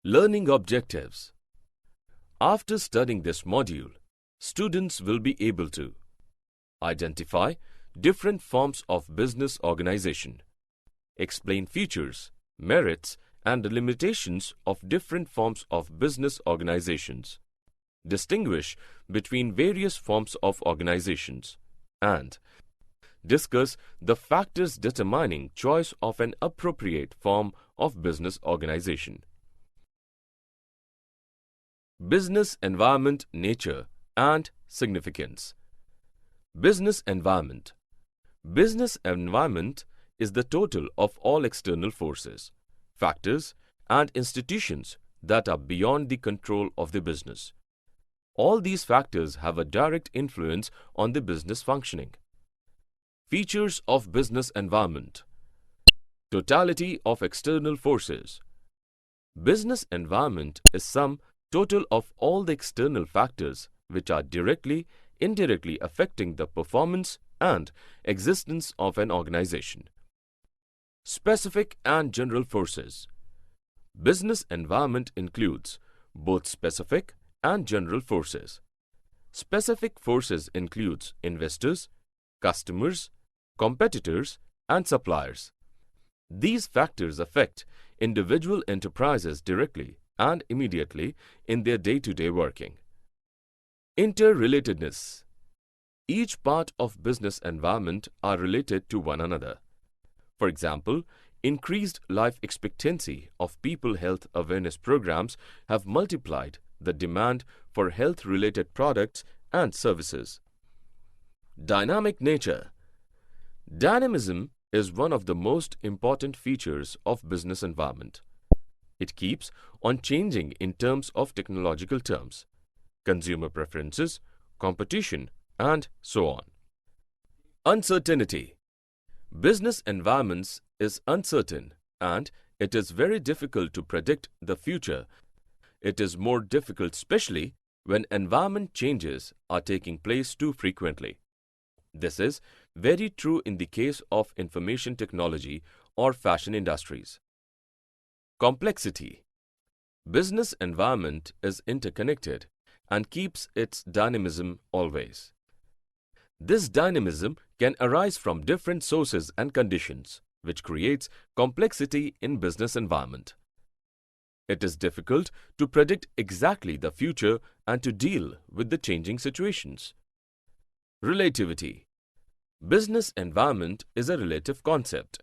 Learning objectives. After studying this module, students will be able to identify different forms of business organization, explain features, merits, and the limitations of different forms of business organizations, distinguish between various forms of organizations, and discuss the factors determining choice of an appropriate form of business organization. Business environment, nature, and significance. Business environment. Business environment is the total of all external forces, factors, and institutions that are beyond the control of the business. All these factors have a direct influence on the business functioning. Features of business environment. Totality of external forces. Business environment is sum total of all the external factors which are directly, indirectly affecting the performance and existence of an organization. Specific and general forces. Business environment includes both specific and general forces. Specific forces includes investors, customers, competitors, and suppliers. These factors affect individual enterprises directly and immediately in their day-to-day working. Interrelatedness. Each part of business environment are related to one another. For example, increased life expectancy of people health awareness programs have multiplied the demand for health-related products and services. Dynamic nature. Dynamism is one of the most important features of business environment. It keeps on changing in terms of technological terms, consumer preferences, competition, and so on. Uncertainty. Business environments is uncertain and it is very difficult to predict the future. It is more difficult especially when environment changes are taking place too frequently. This is very true in the case of information technology or fashion industries. Complexity. Business environment is interconnected and keeps its dynamism always. This dynamism can arise from different sources and conditions, which creates complexity in business environment. It is difficult to predict exactly the future and to deal with the changing situations. Relativity. Business environment is a relative concept.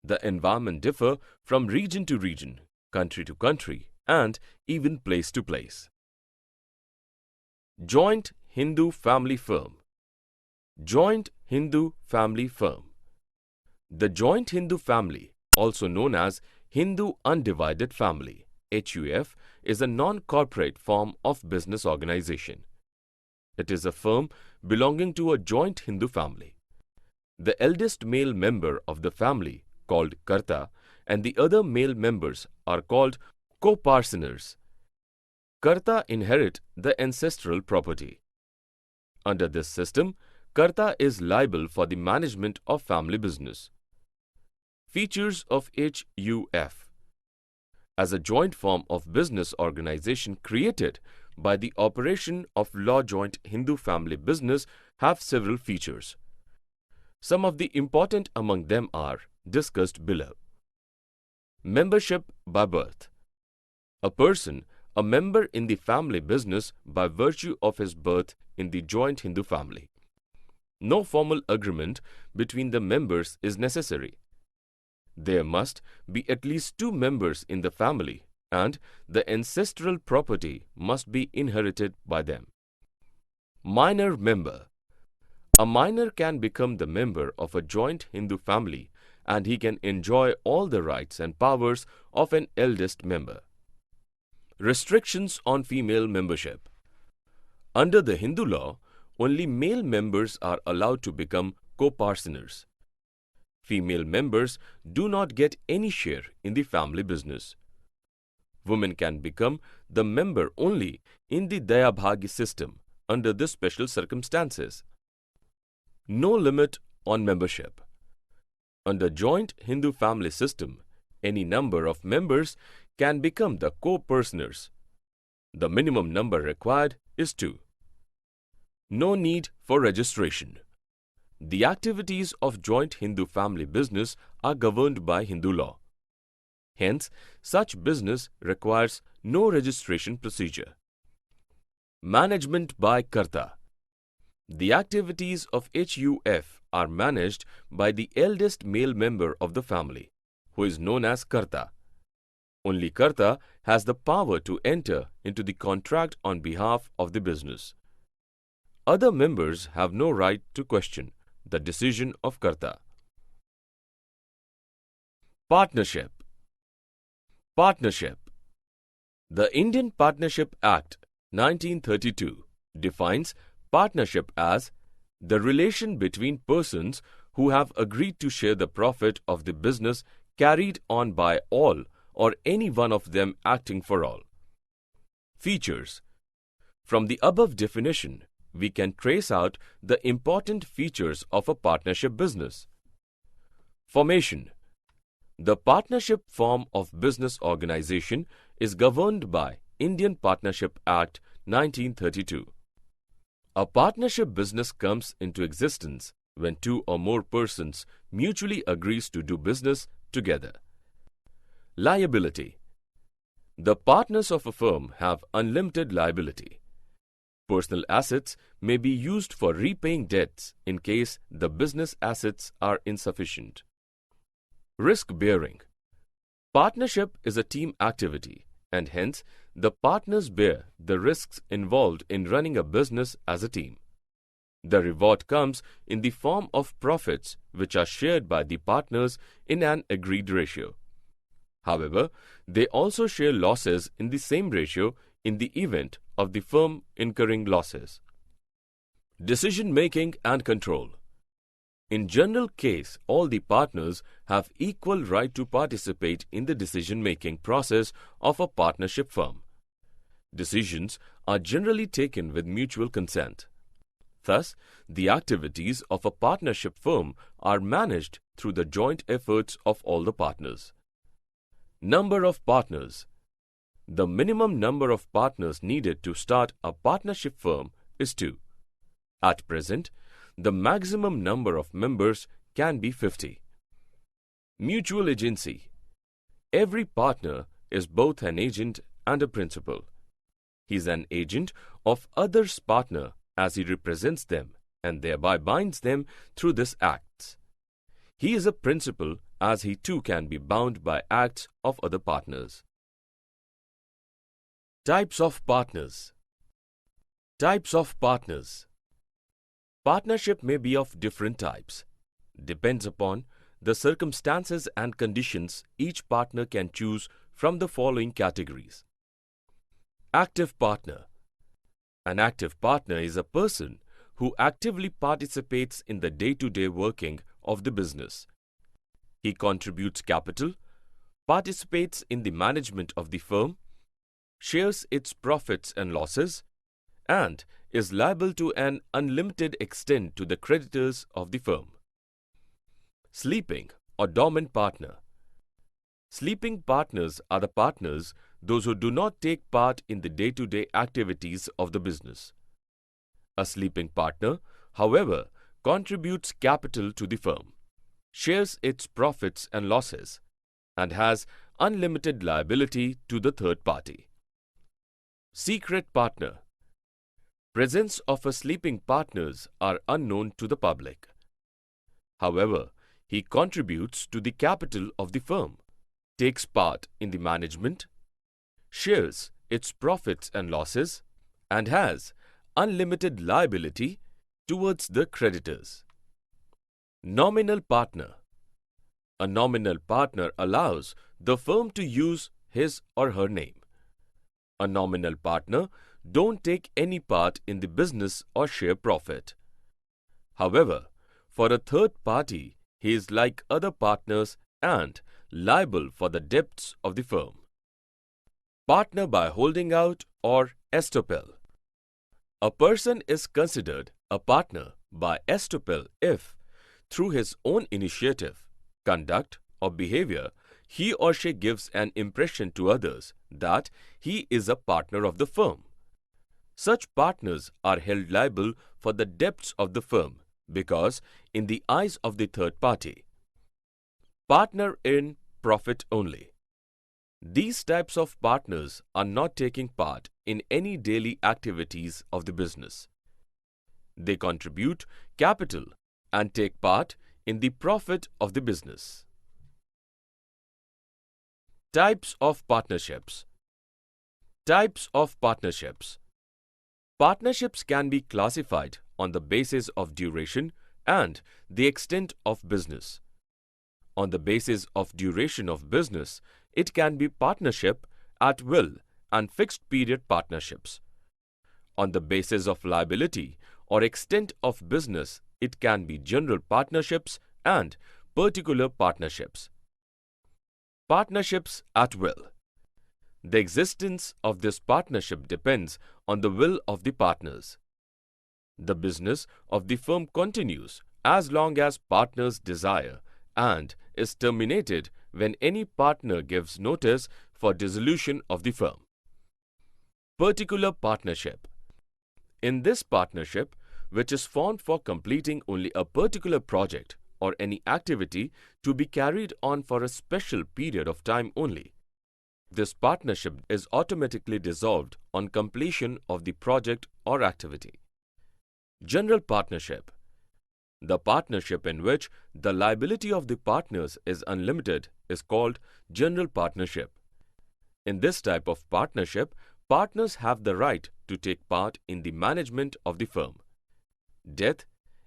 The environment differ from region to region, country to country, and even place to place. Joint Hindu family firm. Joint Hindu family firm. The joint Hindu family, also known as Hindu Undivided Family, HUF, is a non-corporate form of business organization. It is a firm belonging to a joint Hindu family. The eldest male member of the family, called Karta, and the other male members are called co-parceners. Karta inherit the ancestral property. Under this system, Karta is liable for the management of family business. Features of HUF. As a joint form of business organization created by the operation of law, joint Hindu family business have several features. Some of the important among them are discussed below. Membership by birth. A person, a member in the family business by virtue of his birth in the joint Hindu family. No formal agreement between the members is necessary. There must be at least 2 members in the family and the ancestral property must be inherited by them. Minor member. A minor can become the member of a joint Hindu family and he can enjoy all the rights and powers of an eldest member. Restrictions on female membership. Under the Hindu law, only male members are allowed to become co-parceners. Female members do not get any share in the family business. Women can become the member only in the Dayabhagi system under the special circumstances. No limit on membership. Under joint Hindu family system, any number of members can become the co-partners. The minimum number required is 2. No need for registration. The activities of joint Hindu family business are governed by Hindu law. Hence, such business requires no registration procedure. Management by Karta. The activities of HUF are managed by the eldest male member of the family, who is known as Karta. Only Karta has the power to enter into the contract on behalf of the business. Other members have no right to question the decision of Karta. Partnership. Partnership. The Indian Partnership Act 1932 defines partnership as the relation between persons who have agreed to share the profit of the business carried on by all or any one of them acting for all. Features. From the above definition, we can trace out the important features of a partnership business. Formation. The partnership form of business organization is governed by Indian Partnership Act 1932. A partnership business comes into existence when 2 or more persons mutually agrees to do business together. Liability. The partners of a firm have unlimited liability. Personal assets may be used for repaying debts in case the business assets are insufficient. Risk-bearing. Partnership is a team activity, and hence the partners bear the risks involved in running a business as a team. The reward comes in the form of profits which are shared by the partners in an agreed ratio. However, they also share losses in the same ratio in the event of the firm incurring losses. Decision-making and control. In general case, all the partners have equal right to participate in the decision-making process of a partnership firm. Decisions are generally taken with mutual consent. Thus, the activities of a partnership firm are managed through the joint efforts of all the partners. Number of partners. The minimum number of partners needed to start a partnership firm is 2. At present, the maximum number of members can be 50. Mutual agency. Every partner is both an agent and a principal. He is an agent of others' partner as he represents them and thereby binds them through this acts. He is a principal as he too can be bound by acts of other partners. Types of partners. Types of partners. Partnership may be of different types. Depends upon the circumstances and conditions each partner can choose from the following categories. Active partner. An active partner is a person who actively participates in the day-to-day working of the business. He contributes capital, participates in the management of the firm, shares its profits and losses, and is liable to an unlimited extent to the creditors of the firm. Sleeping or dormant partner. Sleeping partners are the partners those who do not take part in the day-to-day activities of the business. A sleeping partner, however, contributes capital to the firm, shares its profits and losses, and has unlimited liability to the third party. Secret partner. Presence of a sleeping partners are unknown to the public. However, he contributes to the capital of the firm, takes part in the management, shares its profits and losses, and has unlimited liability towards the creditors. Nominal partner. A nominal partner allows the firm to use his or her name. A nominal partner don't take any part in the business or share profit. However, for a third party, he is like other partners and liable for the debts of the firm. Partner by holding out or estoppel. A person is considered a partner by estoppel if, through his own initiative, conduct, or behavior, he or she gives an impression to others that he is a partner of the firm. Such partners are held liable for the debts of the firm because, in the eyes of the third party, partner in profit only. These types of partners are not taking part in any daily activities of the business. They contribute capital and take part in the profit of the business. Types of partnerships. Types of partnerships. Partnerships can be classified on the basis of duration and the extent of business. On the basis of duration of business, it can be partnership at will and fixed period partnerships. On the basis of liability or extent of business, it can be general partnerships and particular partnerships. Partnerships at will. The existence of this partnership depends on the will of the partners. The business of the firm continues as long as partners desire and is terminated when any partner gives notice for dissolution of the firm. Particular partnership. In this partnership, which is formed for completing only a particular project or any activity to be carried on for a special period of time only, this partnership is automatically dissolved on completion of the project or activity. General partnership. The partnership in which the liability of the partners is unlimited is called general partnership. In this type of partnership, partners have the right to take part in the management of the firm. Death,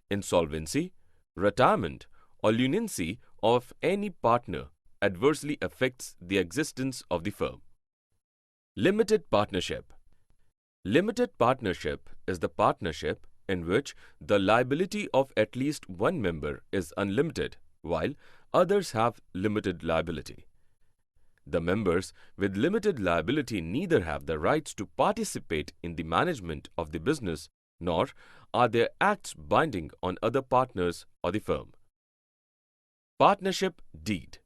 insolvency, retirement, or leniency of any partner adversely affects the existence of the firm. Limited partnership. Limited partnership is the partnership in which the liability of at least one member is unlimited, while others have limited liability. The members with limited liability neither have the rights to participate in the management of the business, nor are their acts binding on other partners or the firm. Partnership deed.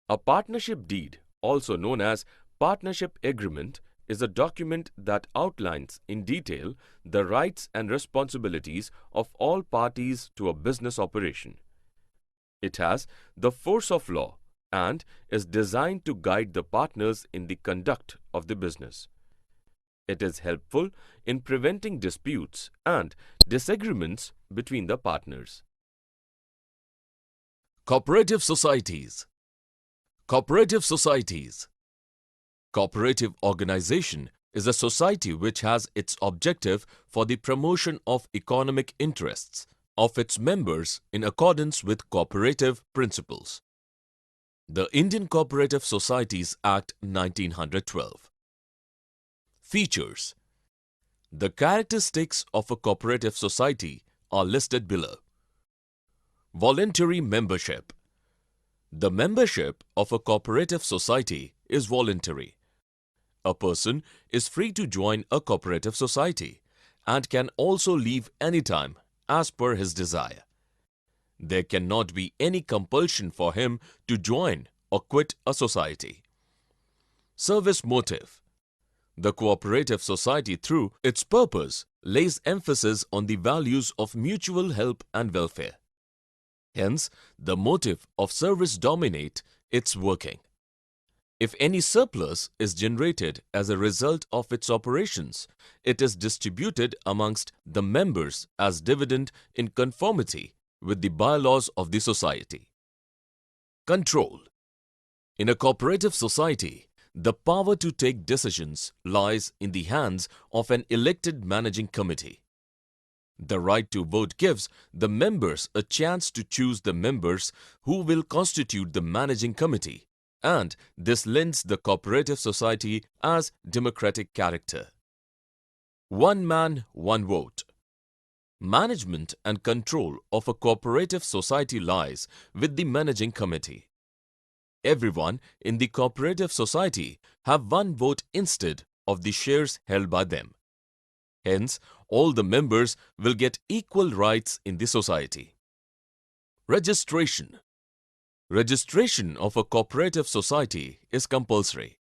A partnership deed, also known as partnership agreement, is a document that outlines in detail the rights and responsibilities of all parties to a business operation. It has the force of law and is designed to guide the partners in the conduct of the business. It is helpful in preventing disputes and disagreements between the partners. Cooperative societies. Cooperative societies. Cooperative organization is a society which has its objective for the promotion of economic interests of its members in accordance with cooperative principles. The Indian Cooperative Societies Act 1912. Features. The characteristics of a cooperative society are listed below. Voluntary membership. The membership of a cooperative society is voluntary. A person is free to join a cooperative society and can also leave anytime as per his desire. There cannot be any compulsion for him to join or quit a society. Service motive. The cooperative society, through its purpose, lays emphasis on the values of mutual help and welfare. Hence, the motive of service dominate its working. If any surplus is generated as a result of its operations, it is distributed amongst the members as dividend in conformity with the bylaws of the society. Control. In a cooperative society, the power to take decisions lies in the hands of an elected managing committee. The right to vote gives the members a chance to choose the members who will constitute the managing committee, and this lends the cooperative society as democratic character. One man, one vote. Management and control of a cooperative society lies with the managing committee. Everyone in the cooperative society have one vote instead of the shares held by them. Hence, all the members will get equal rights in the society. Registration. Registration of a cooperative society is compulsory.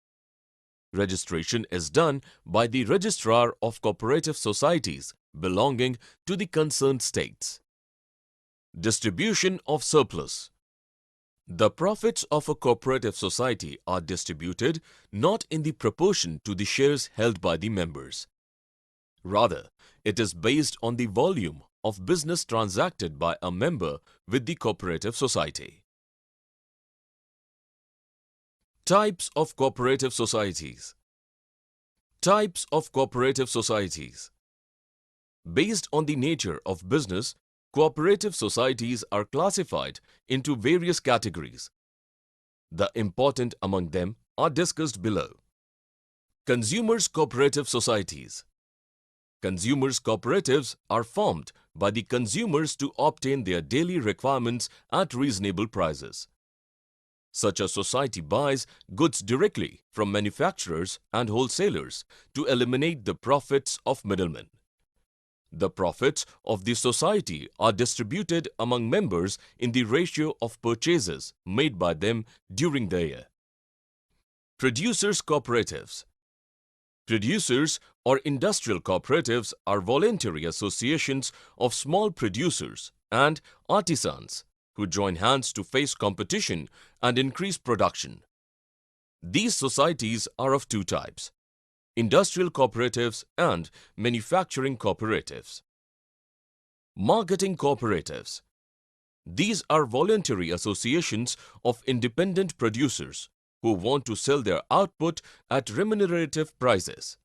Registration is done by the Registrar of Cooperative Societies belonging to the concerned states. Distribution of surplus. The profits of a cooperative society are distributed not in the proportion to the shares held by the members. Rather, it is based on the volume of business transacted by a member with the cooperative society. Types of cooperative societies. Types of cooperative societies. Based on the nature of business, cooperative societies are classified into various categories. The important among them are discussed below. Consumers' cooperative societies. Consumers' cooperatives are formed by the consumers to obtain their daily requirements at reasonable prices. Such a society buys goods directly from manufacturers and wholesalers to eliminate the profits of middlemen. The profits of the society are distributed among members in the ratio of purchases made by them during the year. Producers' cooperatives. Producers or industrial cooperatives are voluntary associations of small producers and artisans who join hands to face competition and increase production. These societies are of two types: industrial cooperatives and manufacturing cooperatives. Marketing cooperatives. These are voluntary associations of independent producers who want to sell their output at remunerative prices.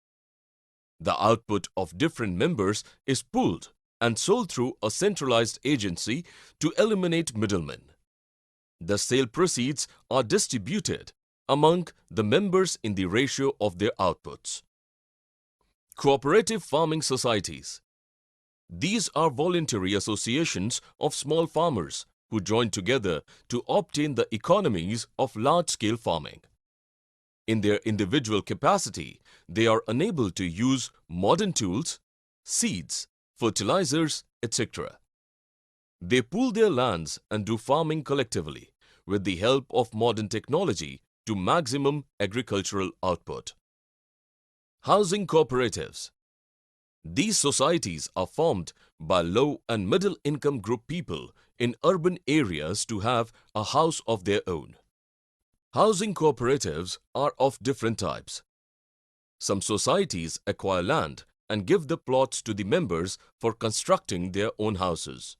The output of different members is pooled and sold through a centralized agency to eliminate middlemen. The sale proceeds are distributed among the members in the ratio of their outputs. Cooperative farming societies. These are voluntary associations of small farmers who join together to obtain the economies of large-scale farming. In their individual capacity, they are unable to use modern tools, seeds, fertilizers, etc. They pool their lands and do farming collectively with the help of modern technology to maximum agricultural output. Housing cooperatives. These societies are formed by low and middle income group people in urban areas to have a house of their own. Housing cooperatives are of different types. Some societies acquire land and give the plots to the members for constructing their own houses.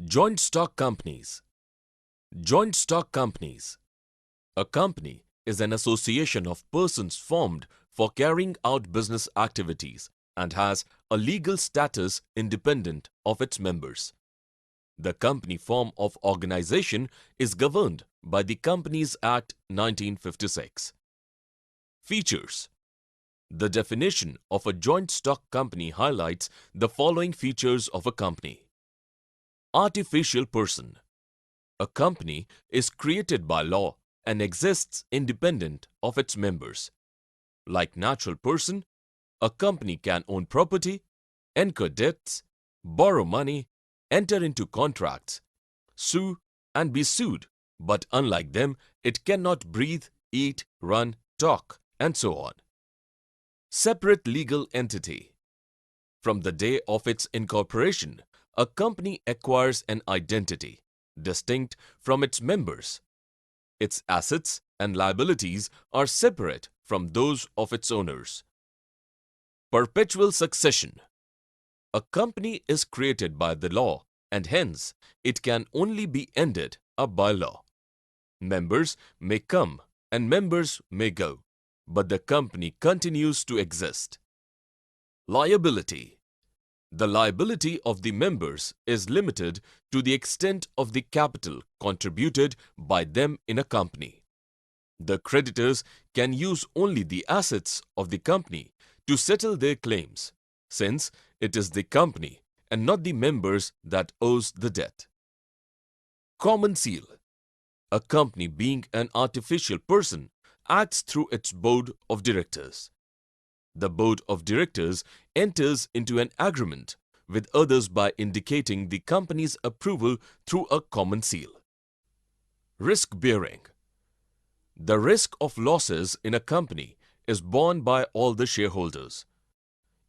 Joint stock companies. Joint stock companies. A company is an association of persons formed for carrying out business activities and has a legal status independent of its members. The company form of organization is governed by the Companies Act 1956. Features. The definition of a joint stock company highlights the following features of a company. Artificial person. A company is created by law and exists independent of its members. Like natural person, a company can own property, incur debts, borrow money, enter into contracts, sue and be sued, but unlike them, it cannot breathe, eat, run, talk, and so on. Separate legal entity. From the day of its incorporation, a company acquires an identity, distinct from its members. Its assets and liabilities are separate from those of its owners. Perpetual succession. A company is created by the law and hence it can only be ended up by law. Members may come and members may go, but the company continues to exist. Liability. The liability of the members is limited to the extent of the capital contributed by them in a company. The creditors can use only the assets of the company to settle their claims, since it is the company and not the members that owes the debt. Common seal. A company, being an artificial person, acts through its board of directors. The board of directors enters into an agreement with others by indicating the company's approval through a common seal. Risk-bearing. The risk of losses in a company is borne by all the shareholders.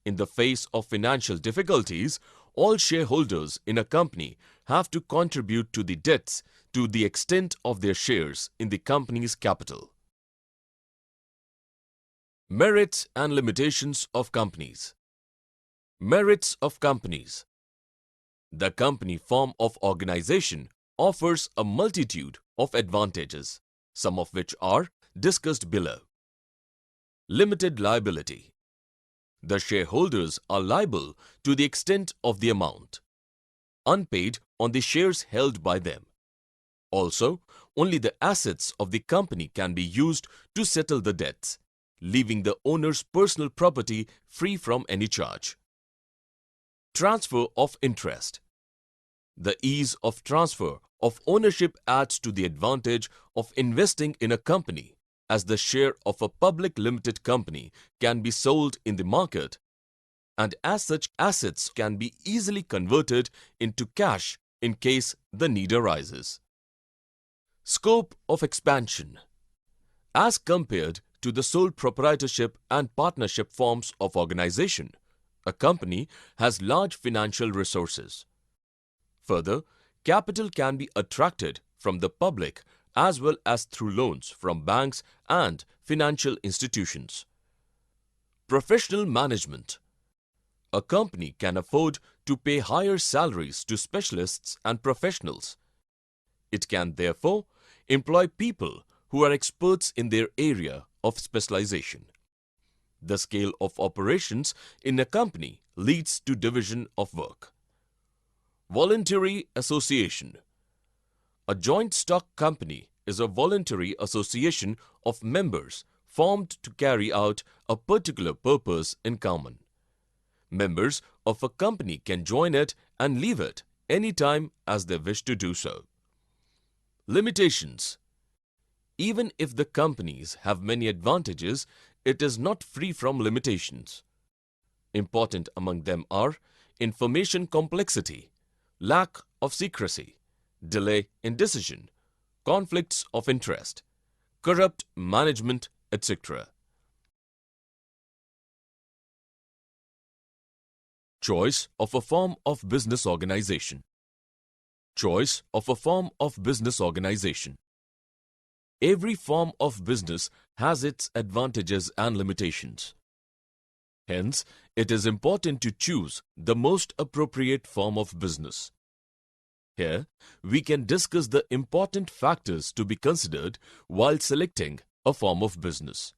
In the face of financial difficulties, all shareholders in a company have to contribute to the debts to the extent of their shares in the company's capital. Merits and limitations of companies. Merits of companies. The company form of organization offers a multitude of advantages, some of which are discussed below. Limited liability. The shareholders are liable to the extent of the amount unpaid on the shares held by them. Also, only the assets of the company can be used to settle the debts, leaving the owner's personal property free from any charge. Transfer of interest. The ease of transfer of ownership adds to the advantage of investing in a company, as the share of a public limited company can be sold in the market, and as such assets can be easily converted into cash in case the need arises. Scope of expansion. As compared to the sole proprietorship and partnership forms of organization, a company has large financial resources. Further, capital can be attracted from the public as well as through loans from banks and financial institutions. Professional management. A company can afford to pay higher salaries to specialists and professionals. It can therefore employ people who are experts in their area of specialization. The scale of operations in a company leads to division of work. Voluntary association. A joint stock company is a voluntary association of members formed to carry out a particular purpose in common. Members of a company can join it and leave it any time as they wish to do so. Limitations. Even if the companies have many advantages, it is not free from limitations. Important among them are information complexity, lack of secrecy, delay in decision, conflicts of interest, corrupt management, etc. Choice of a form of business organization. Choice of a form of business organization. Every form of business has its advantages and limitations. Hence, it is important to choose the most appropriate form of business. Here, we can discuss the important factors to be considered while selecting a form of business.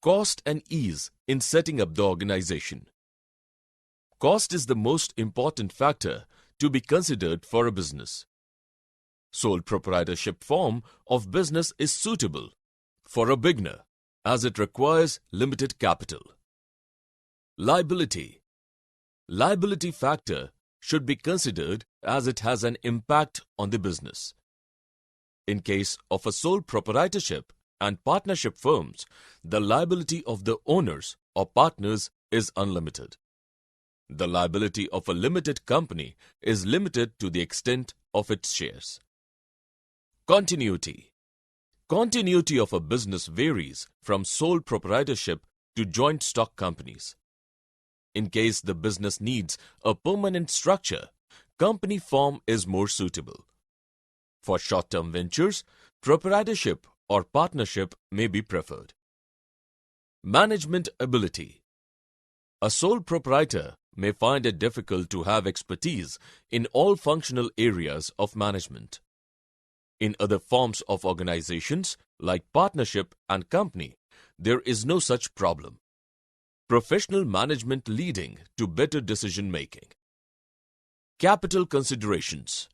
Cost and ease in setting up the organization. Cost is the most important factor to be considered for a business. Sole proprietorship form of business is suitable for a beginner as it requires limited capital. Liability. Liability factor should be considered as it has an impact on the business. In case of a sole proprietorship and partnership firms, the liability of the owners or partners is unlimited. The liability of a limited company is limited to the extent of its shares. Continuity. Continuity of a business varies from sole proprietorship to joint stock companies. In case the business needs a permanent structure, company form is more suitable. For short-term ventures, proprietorship or partnership may be preferred. Management ability. A sole proprietor may find it difficult to have expertise in all functional areas of management. In other forms of organizations, like partnership and company, there is no such problem. Professional management leading to better decision-making. Capital considerations.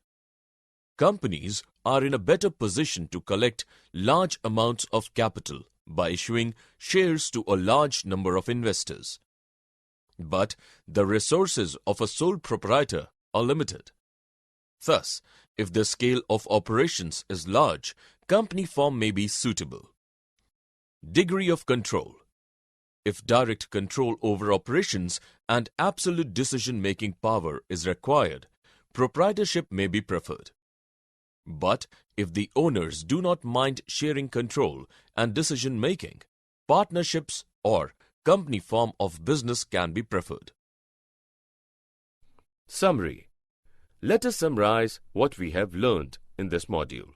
Companies are in a better position to collect large amounts of capital by issuing shares to a large number of investors. But the resources of a sole proprietor are limited. Thus, if the scale of operations is large, company form may be suitable. Degree of control. If direct control over operations and absolute decision-making power is required, proprietorship may be preferred. But if the owners do not mind sharing control and decision-making, partnerships or company form of business can be preferred. Summary. Let us summarize what we have learned in this module.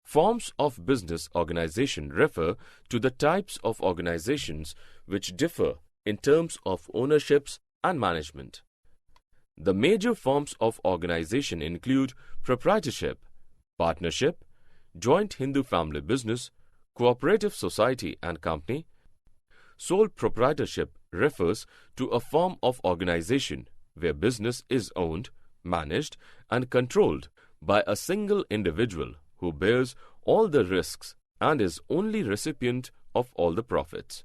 Forms of business organization refer to the types of organizations which differ in terms of ownerships and management. The major forms of organization include proprietorship, partnership, joint Hindu family business, cooperative society and company. Sole proprietorship refers to a form of organization where business is owned, managed, and controlled by a single individual who bears all the risks and is only recipient of all the profits.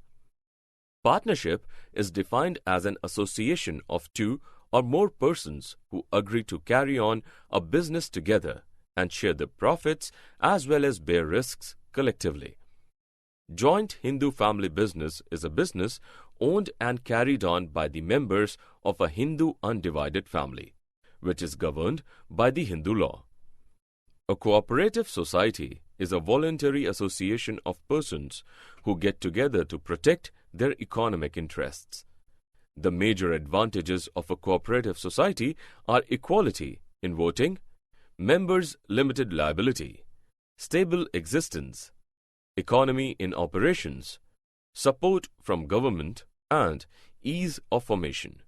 Partnership is defined as an association of two or more persons who agree to carry on a business together and share the profits as well as bear risks collectively. Joint Hindu family business is a business owned and carried on by the members of a Hindu undivided family, which is governed by the Hindu law. A cooperative society is a voluntary association of persons who get together to protect their economic interests. The major advantages of a cooperative society are equality in voting, members' limited liability, stable existence, economy in operations, support from government, and ease of formation.